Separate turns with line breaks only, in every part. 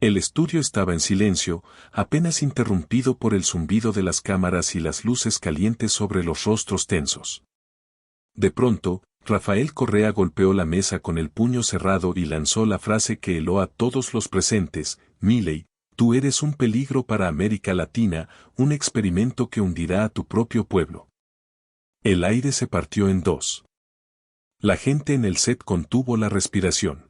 El estudio estaba en silencio, apenas interrumpido por el zumbido de las cámaras y las luces calientes sobre los rostros tensos. De pronto, Rafael Correa golpeó la mesa con el puño cerrado y lanzó la frase que heló a todos los presentes: Milei, tú eres un peligro para América Latina, un experimento que hundirá a tu propio pueblo. El aire se partió en dos. La gente en el set contuvo la respiración.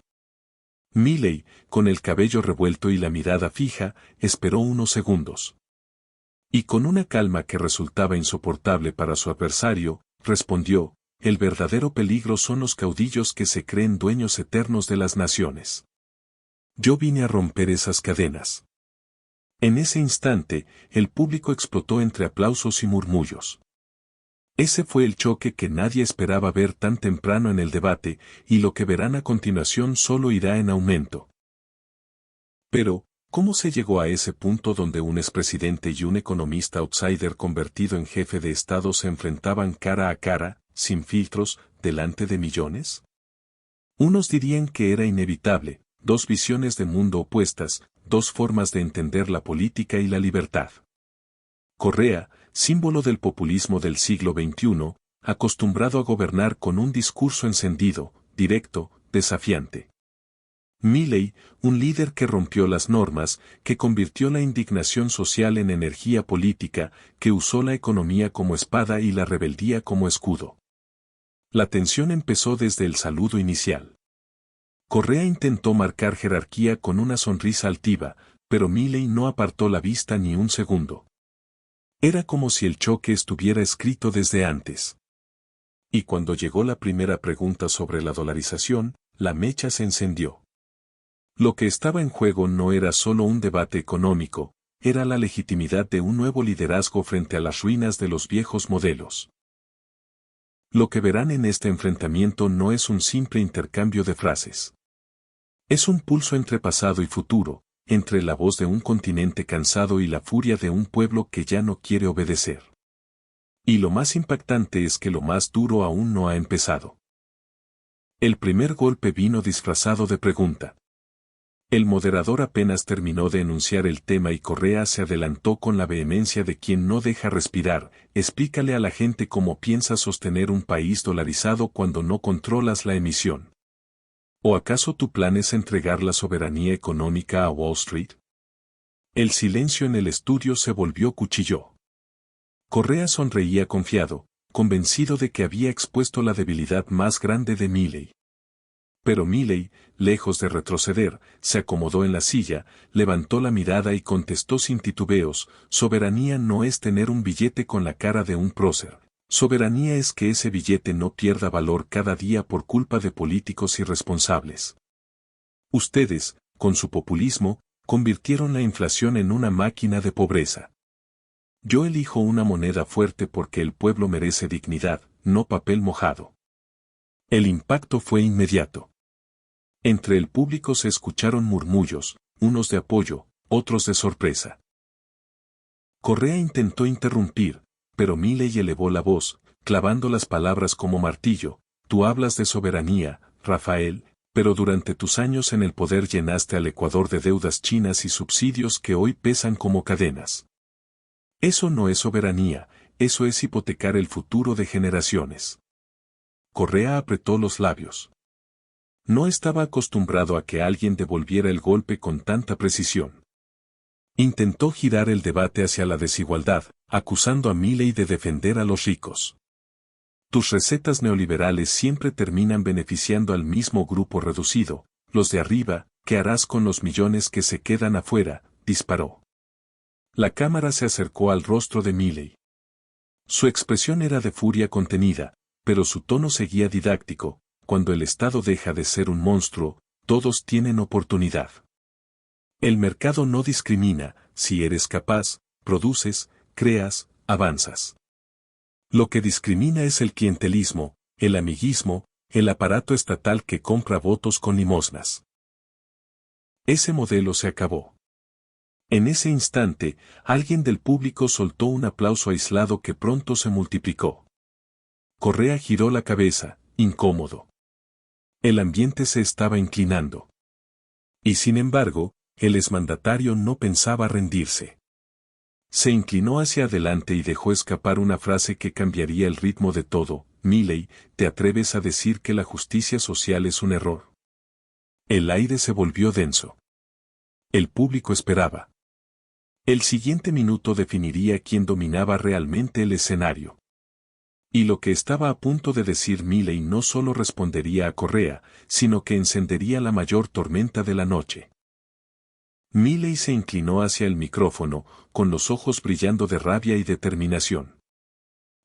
Milei, con el cabello revuelto y la mirada fija, esperó unos segundos. Y con una calma que resultaba insoportable para su adversario, respondió: el verdadero peligro son los caudillos que se creen dueños eternos de las naciones. Yo vine a romper esas cadenas. En ese instante, el público explotó entre aplausos y murmullos. Ese fue el choque que nadie esperaba ver tan temprano en el debate, y lo que verán a continuación solo irá en aumento. Pero, ¿cómo se llegó a ese punto donde un expresidente y un economista outsider convertido en jefe de Estado se enfrentaban cara a cara, sin filtros, delante de millones? Unos dirían que era inevitable, dos visiones de mundo opuestas, dos formas de entender la política y la libertad. Correa, símbolo del populismo del siglo XXI, acostumbrado a gobernar con un discurso encendido, directo, desafiante. Milei, un líder que rompió las normas, que convirtió la indignación social en energía política, que usó la economía como espada y la rebeldía como escudo. La tensión empezó desde el saludo inicial. Correa intentó marcar jerarquía con una sonrisa altiva, pero Milei no apartó la vista ni un segundo. Era como si el choque estuviera escrito desde antes. Y cuando llegó la primera pregunta sobre la dolarización, la mecha se encendió. Lo que estaba en juego no era solo un debate económico, era la legitimidad de un nuevo liderazgo frente a las ruinas de los viejos modelos. Lo que verán en este enfrentamiento no es un simple intercambio de frases. Es un pulso entre pasado y futuro, entre la voz de un continente cansado y la furia de un pueblo que ya no quiere obedecer. Y lo más impactante es que lo más duro aún no ha empezado. El primer golpe vino disfrazado de pregunta. El moderador apenas terminó de enunciar el tema y Correa se adelantó con la vehemencia de quien no deja respirar: explícale a la gente cómo piensas sostener un país dolarizado cuando no controlas la emisión. ¿O acaso tu plan es entregar la soberanía económica a Wall Street? El silencio en el estudio se volvió cuchillo. Correa sonreía confiado, convencido de que había expuesto la debilidad más grande de Milei. Pero Milei, lejos de retroceder, se acomodó en la silla, levantó la mirada y contestó sin titubeos: soberanía no es tener un billete con la cara de un prócer. Soberanía es que ese billete no pierda valor cada día por culpa de políticos irresponsables. Ustedes, con su populismo, convirtieron la inflación en una máquina de pobreza. Yo elijo una moneda fuerte porque el pueblo merece dignidad, no papel mojado. El impacto fue inmediato. Entre el público se escucharon murmullos, unos de apoyo, otros de sorpresa. Correa intentó interrumpir, pero Milei elevó la voz, clavando las palabras como martillo: tú hablas de soberanía, Rafael, pero durante tus años en el poder llenaste al Ecuador de deudas chinas y subsidios que hoy pesan como cadenas. Eso no es soberanía, eso es hipotecar el futuro de generaciones. Correa apretó los labios. No estaba acostumbrado a que alguien devolviera el golpe con tanta precisión. Intentó girar el debate hacia la desigualdad, acusando a Milei de defender a los ricos. Tus recetas neoliberales siempre terminan beneficiando al mismo grupo reducido, los de arriba. ¿Qué harás con los millones que se quedan afuera?, disparó. La cámara se acercó al rostro de Milei. Su expresión era de furia contenida, pero su tono seguía didáctico: cuando el Estado deja de ser un monstruo, todos tienen oportunidad. El mercado no discrimina: si eres capaz, produces, creas, avanzas. Lo que discrimina es el clientelismo, el amiguismo, el aparato estatal que compra votos con limosnas. Ese modelo se acabó. En ese instante, alguien del público soltó un aplauso aislado que pronto se multiplicó. Correa giró la cabeza, incómodo. El ambiente se estaba inclinando. Y sin embargo, el exmandatario no pensaba rendirse. Se inclinó hacia adelante y dejó escapar una frase que cambiaría el ritmo de todo. Milley, ¿te atreves a decir que la justicia social es un error? El aire se volvió denso. El público esperaba. El siguiente minuto definiría quién dominaba realmente el escenario. Y lo que estaba a punto de decir Milley no solo respondería a Correa, sino que encendería la mayor tormenta de la noche. Milley se inclinó hacia el micrófono, con los ojos brillando de rabia y determinación.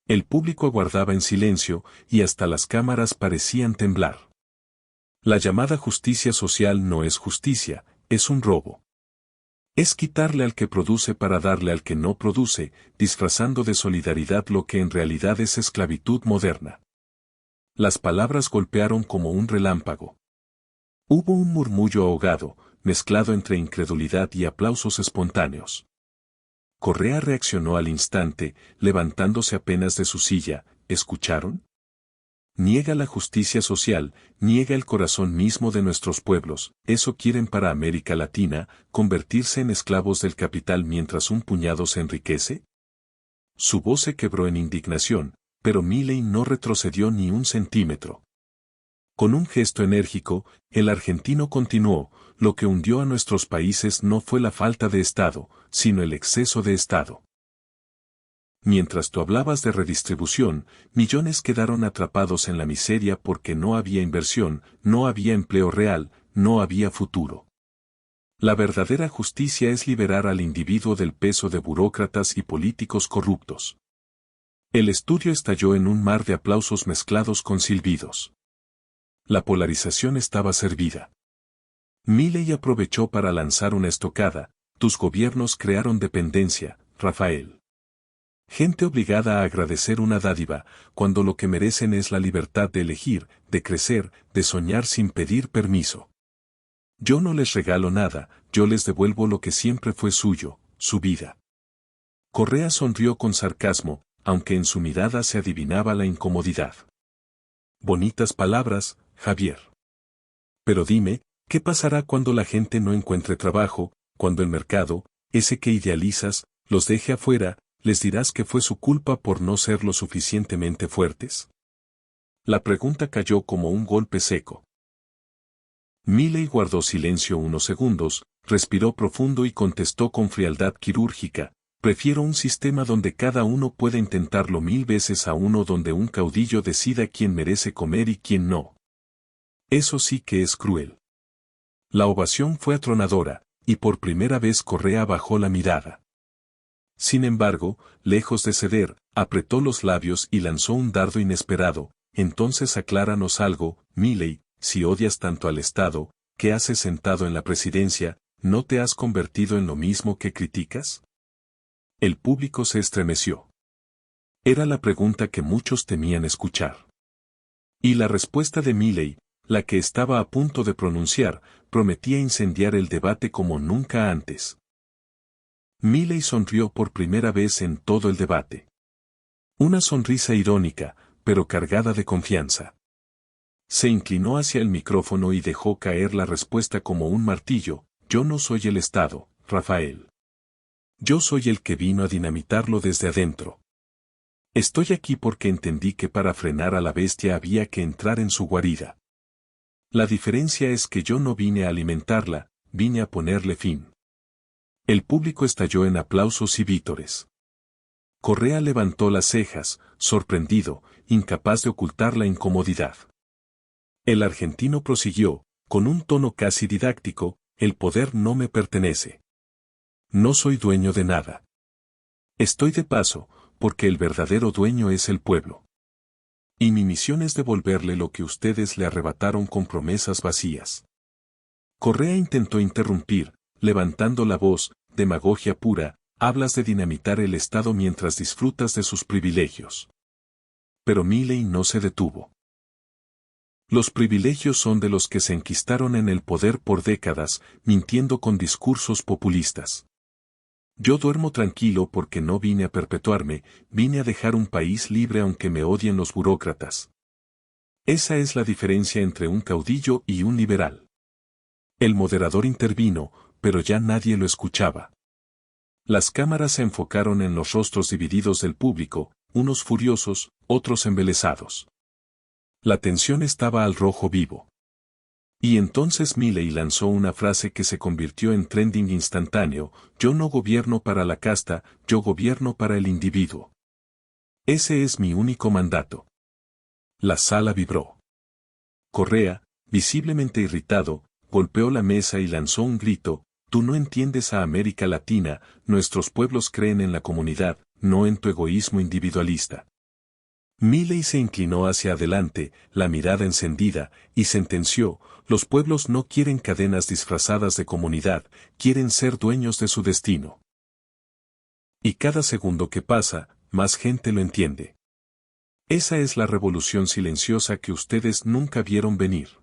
El público aguardaba en silencio, y hasta las cámaras parecían temblar. La llamada justicia social no es justicia, es un robo. Es quitarle al que produce para darle al que no produce, disfrazando de solidaridad lo que en realidad es esclavitud moderna. Las palabras golpearon como un relámpago. Hubo un murmullo ahogado, mezclado entre incredulidad y aplausos espontáneos. Correa reaccionó al instante, levantándose apenas de su silla. ¿Escucharon? Niega la justicia social, niega el corazón mismo de nuestros pueblos. ¿Eso quieren para América Latina, convertirse en esclavos del capital mientras un puñado se enriquece? Su voz se quebró en indignación, pero Milley no retrocedió ni un centímetro. Con un gesto enérgico, el argentino continuó: lo que hundió a nuestros países no fue la falta de Estado, sino el exceso de Estado. Mientras tú hablabas de redistribución, millones quedaron atrapados en la miseria porque no había inversión, no había empleo real, no había futuro. La verdadera justicia es liberar al individuo del peso de burócratas y políticos corruptos. El estudio estalló en un mar de aplausos mezclados con silbidos. La polarización estaba servida. Milley aprovechó para lanzar una estocada: tus gobiernos crearon dependencia, Rafael. Gente obligada a agradecer una dádiva, cuando lo que merecen es la libertad de elegir, de crecer, de soñar sin pedir permiso. Yo no les regalo nada, yo les devuelvo lo que siempre fue suyo, su vida. Correa sonrió con sarcasmo, aunque en su mirada se adivinaba la incomodidad. Bonitas palabras, Javier. Pero dime, ¿qué pasará cuando la gente no encuentre trabajo, cuando el mercado, ese que idealizas, los deje afuera? ¿Les dirás que fue su culpa por no ser lo suficientemente fuertes? La pregunta cayó como un golpe seco. Milley guardó silencio unos segundos, respiró profundo y contestó con frialdad quirúrgica: prefiero un sistema donde cada uno pueda intentarlo 1000 veces a uno donde un caudillo decida quién merece comer y quién no. Eso sí que es cruel. La ovación fue atronadora, y por primera vez Correa bajó la mirada. Sin embargo, lejos de ceder, apretó los labios y lanzó un dardo inesperado: entonces acláranos algo, Milley, si odias tanto al Estado, ¿qué haces sentado en la presidencia? ¿No te has convertido en lo mismo que criticas? El público se estremeció. Era la pregunta que muchos temían escuchar. Y la respuesta de Milley, la que estaba a punto de pronunciar, prometía incendiar el debate como nunca antes. Milley sonrió por primera vez en todo el debate. Una sonrisa irónica, pero cargada de confianza. Se inclinó hacia el micrófono y dejó caer la respuesta como un martillo: yo no soy el Estado, Rafael. Yo soy el que vino a dinamitarlo desde adentro. Estoy aquí porque entendí que para frenar a la bestia había que entrar en su guarida. La diferencia es que yo no vine a alimentarla, vine a ponerle fin. El público estalló en aplausos y vítores. Correa levantó las cejas, sorprendido, incapaz de ocultar la incomodidad. El argentino prosiguió, con un tono casi didáctico: el poder no me pertenece. No soy dueño de nada. Estoy de paso, porque el verdadero dueño es el pueblo. Y mi misión es devolverle lo que ustedes le arrebataron con promesas vacías. Correa intentó interrumpir, levantando la voz: demagogia pura, hablas de dinamitar el Estado mientras disfrutas de sus privilegios. Pero Milley no se detuvo. Los privilegios son de los que se enquistaron en el poder por décadas, mintiendo con discursos populistas. Yo duermo tranquilo porque no vine a perpetuarme, vine a dejar un país libre aunque me odien los burócratas. Esa es la diferencia entre un caudillo y un liberal. El moderador intervino: pero ya nadie lo escuchaba. Las cámaras se enfocaron en los rostros divididos del público, unos furiosos, otros embelesados. La tensión estaba al rojo vivo. Y entonces Milei lanzó una frase que se convirtió en trending instantáneo: yo no gobierno para la casta, yo gobierno para el individuo. Ese es mi único mandato. La sala vibró. Correa, visiblemente irritado, golpeó la mesa y lanzó un grito: tú no entiendes a América Latina, nuestros pueblos creen en la comunidad, no en tu egoísmo individualista. Milei se inclinó hacia adelante, la mirada encendida, y sentenció: los pueblos no quieren cadenas disfrazadas de comunidad, quieren ser dueños de su destino. Y cada segundo que pasa, más gente lo entiende. Esa es la revolución silenciosa que ustedes nunca vieron venir.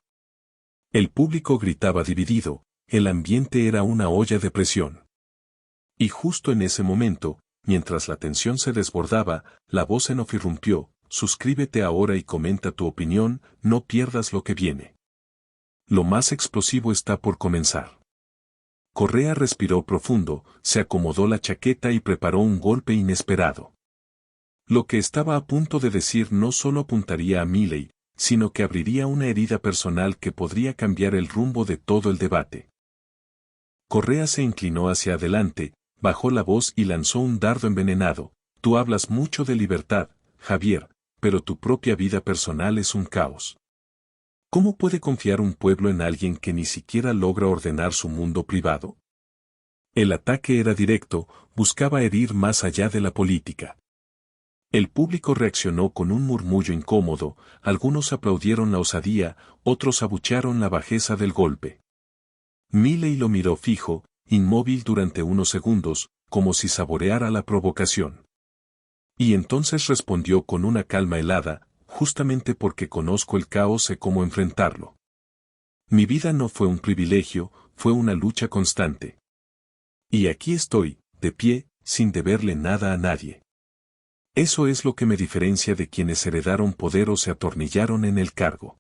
El público gritaba dividido, el ambiente era una olla de presión. Y justo en ese momento, mientras la tensión se desbordaba, la voz en off irrumpió: suscríbete ahora y comenta tu opinión, no pierdas lo que viene. Lo más explosivo está por comenzar. Correa respiró profundo, se acomodó la chaqueta y preparó un golpe inesperado. Lo que estaba a punto de decir no solo apuntaría a Milei, sino que abriría una herida personal que podría cambiar el rumbo de todo el debate. Correa se inclinó hacia adelante, bajó la voz y lanzó un dardo envenenado: tú hablas mucho de libertad, Javier, pero tu propia vida personal es un caos. ¿Cómo puede confiar un pueblo en alguien que ni siquiera logra ordenar su mundo privado? El ataque era directo, buscaba herir más allá de la política. El público reaccionó con un murmullo incómodo, algunos aplaudieron la osadía, otros abuchearon la bajeza del golpe. Milei lo miró fijo, inmóvil durante unos segundos, como si saboreara la provocación. Y entonces respondió con una calma helada: justamente porque conozco el caos sé cómo enfrentarlo. Mi vida no fue un privilegio, fue una lucha constante. Y aquí estoy, de pie, sin deberle nada a nadie. Eso es lo que me diferencia de quienes heredaron poder o se atornillaron en el cargo.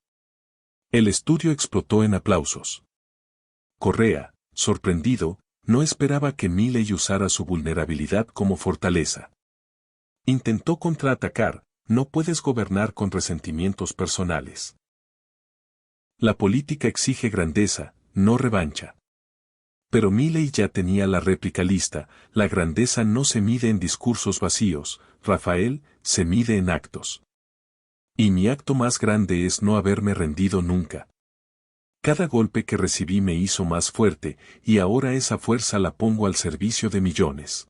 El estudio explotó en aplausos. Correa, sorprendido, no esperaba que Milei usara su vulnerabilidad como fortaleza. Intentó contraatacar: no puedes gobernar con resentimientos personales. La política exige grandeza, no revancha. Pero Milei ya tenía la réplica lista: la grandeza no se mide en discursos vacíos, Rafael, se mide en actos. Y mi acto más grande es no haberme rendido nunca. Cada golpe que recibí me hizo más fuerte, y ahora esa fuerza la pongo al servicio de millones.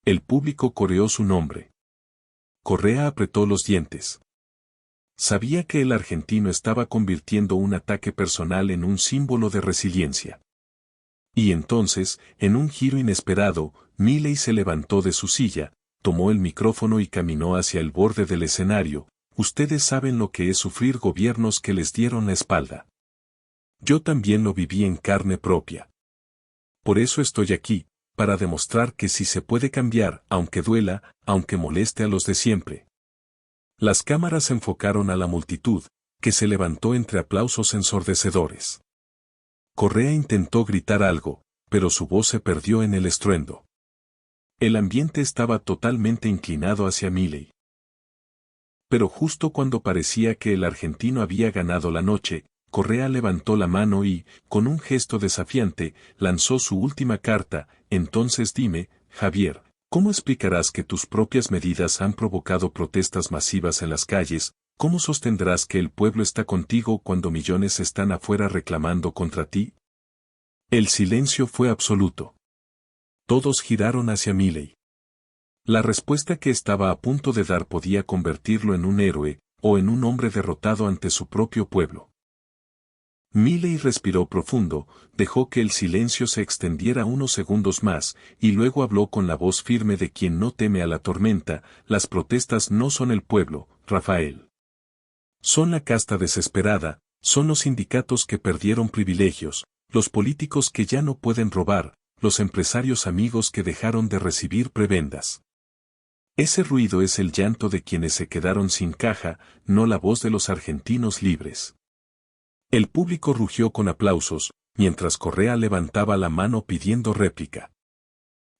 El público coreó su nombre. Correa apretó los dientes. Sabía que el argentino estaba convirtiendo un ataque personal en un símbolo de resiliencia. Y entonces, en un giro inesperado, Milei se levantó de su silla, tomó el micrófono y caminó hacia el borde del escenario: ustedes saben lo que es sufrir gobiernos que les dieron la espalda. Yo también lo viví en carne propia. Por eso estoy aquí, para demostrar que sí se puede cambiar, aunque duela, aunque moleste a los de siempre. Las cámaras enfocaron a la multitud, que se levantó entre aplausos ensordecedores. Correa intentó gritar algo, pero su voz se perdió en el estruendo. El ambiente estaba totalmente inclinado hacia Milei. Pero justo cuando parecía que el argentino había ganado la noche, Correa levantó la mano y, con un gesto desafiante, lanzó su última carta: entonces dime, Javier, ¿cómo explicarás que tus propias medidas han provocado protestas masivas en las calles? ¿Cómo sostendrás que el pueblo está contigo cuando millones están afuera reclamando contra ti? El silencio fue absoluto. Todos giraron hacia Milei. La respuesta que estaba a punto de dar podía convertirlo en un héroe, o en un hombre derrotado ante su propio pueblo. Milei respiró profundo, dejó que el silencio se extendiera unos segundos más, y luego habló con la voz firme de quien no teme a la tormenta: las protestas no son el pueblo, Rafael. Son la casta desesperada, son los sindicatos que perdieron privilegios, los políticos que ya no pueden robar, los empresarios amigos que dejaron de recibir prebendas. Ese ruido es el llanto de quienes se quedaron sin caja, no la voz de los argentinos libres. El público rugió con aplausos, mientras Correa levantaba la mano pidiendo réplica.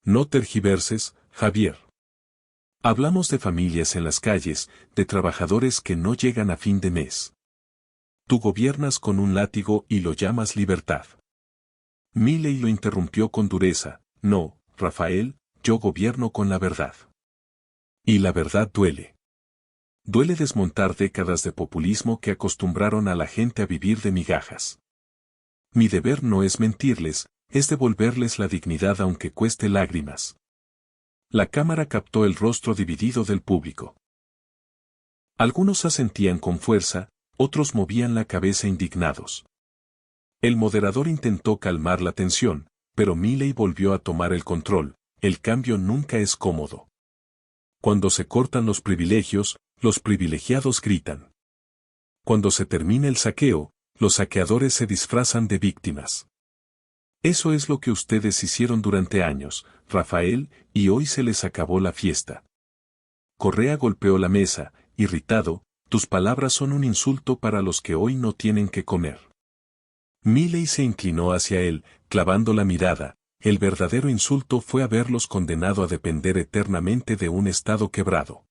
No tergiverses, Javier. Hablamos de familias en las calles, de trabajadores que no llegan a fin de mes. Tú gobiernas con un látigo y lo llamas libertad. Milei lo interrumpió con dureza. No, Rafael, yo gobierno con la verdad. Y la verdad duele. Duele desmontar décadas de populismo que acostumbraron a la gente a vivir de migajas. Mi deber no es mentirles, es devolverles la dignidad aunque cueste lágrimas. La cámara captó el rostro dividido del público. Algunos asentían con fuerza, otros movían la cabeza indignados. El moderador intentó calmar la tensión, pero Milei volvió a tomar el control. El cambio nunca es cómodo. Cuando se cortan los privilegios, los privilegiados gritan. Cuando se termina el saqueo, los saqueadores se disfrazan de víctimas. Eso es lo que ustedes hicieron durante años, Rafael, y hoy se les acabó la fiesta. Correa golpeó la mesa, irritado. Tus palabras son un insulto para los que hoy no tienen que comer. Milei se inclinó hacia él, clavando la mirada. El verdadero insulto fue haberlos condenado a depender eternamente de un Estado quebrado.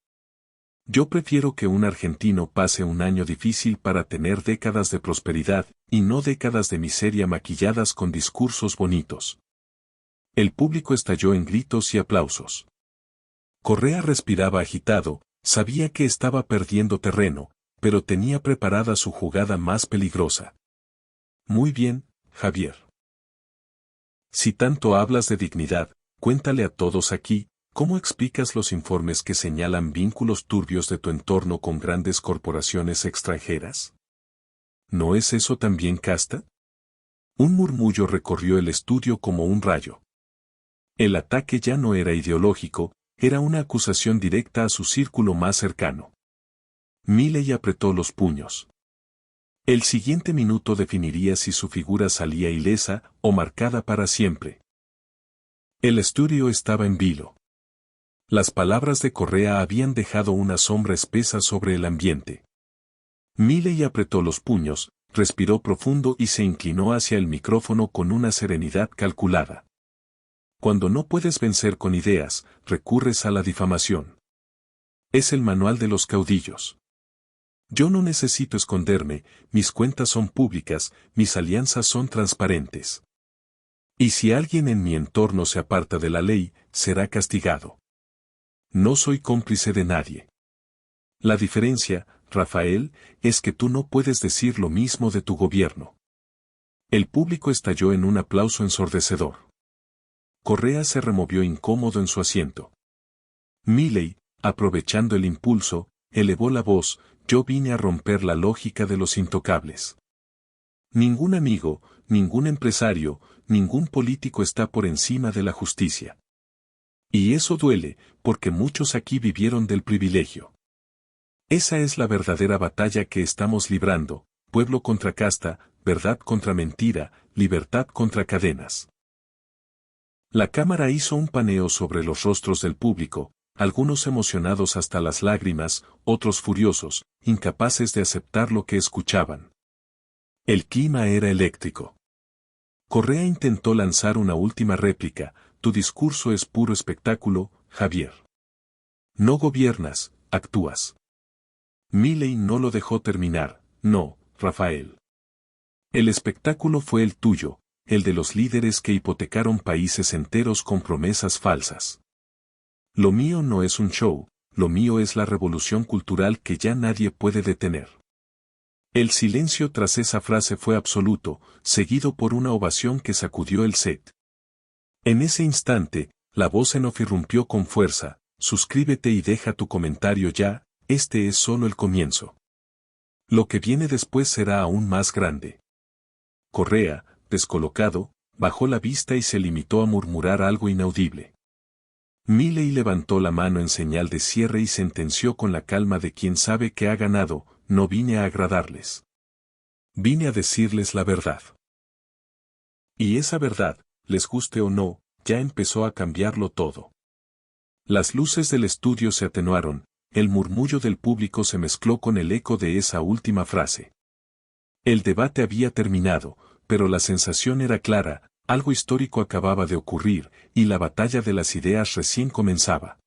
Yo prefiero que un argentino pase un año difícil para tener décadas de prosperidad, y no décadas de miseria maquilladas con discursos bonitos. El público estalló en gritos y aplausos. Correa respiraba agitado, sabía que estaba perdiendo terreno, pero tenía preparada su jugada más peligrosa. Muy bien, Javier. Si tanto hablas de dignidad, cuéntale a todos aquí, ¿cómo explicas los informes que señalan vínculos turbios de tu entorno con grandes corporaciones extranjeras? ¿No es eso también casta? Un murmullo recorrió el estudio como un rayo. El ataque ya no era ideológico, era una acusación directa a su círculo más cercano. Milei apretó los puños. El siguiente minuto definiría si su figura salía ilesa o marcada para siempre. El estudio estaba en vilo. Las palabras de Correa habían dejado una sombra espesa sobre el ambiente. Milei apretó los puños, respiró profundo y se inclinó hacia el micrófono con una serenidad calculada. Cuando no puedes vencer con ideas, recurres a la difamación. Es el manual de los caudillos. Yo no necesito esconderme, mis cuentas son públicas, mis alianzas son transparentes. Y si alguien en mi entorno se aparta de la ley, será castigado. No soy cómplice de nadie. La diferencia, Rafael, es que tú no puedes decir lo mismo de tu gobierno. El público estalló en un aplauso ensordecedor. Correa se removió incómodo en su asiento. Milei, aprovechando el impulso, elevó la voz. Yo vine a romper la lógica de los intocables. Ningún amigo, ningún empresario, ningún político está por encima de la justicia. Y eso duele, porque muchos aquí vivieron del privilegio. Esa es la verdadera batalla que estamos librando, pueblo contra casta, verdad contra mentira, libertad contra cadenas. La cámara hizo un paneo sobre los rostros del público, algunos emocionados hasta las lágrimas, otros furiosos, incapaces de aceptar lo que escuchaban. El clima era eléctrico. Correa intentó lanzar una última réplica. Tu discurso es puro espectáculo, Javier. No gobiernas, actúas. Milei no lo dejó terminar. No, Rafael. El espectáculo fue el tuyo, el de los líderes que hipotecaron países enteros con promesas falsas. Lo mío no es un show, lo mío es la revolución cultural que ya nadie puede detener. El silencio tras esa frase fue absoluto, seguido por una ovación que sacudió el set. En ese instante, la voz en off irrumpió con fuerza. Suscríbete y deja tu comentario ya, este es solo el comienzo. Lo que viene después será aún más grande. Correa, descolocado, bajó la vista y se limitó a murmurar algo inaudible. Milei levantó la mano en señal de cierre y sentenció con la calma de quien sabe que ha ganado. No vine a agradarles. Vine a decirles la verdad. Y esa verdad, les guste o no, ya empezó a cambiarlo todo. Las luces del estudio se atenuaron, el murmullo del público se mezcló con el eco de esa última frase. El debate había terminado, pero la sensación era clara, algo histórico acababa de ocurrir, y la batalla de las ideas recién comenzaba.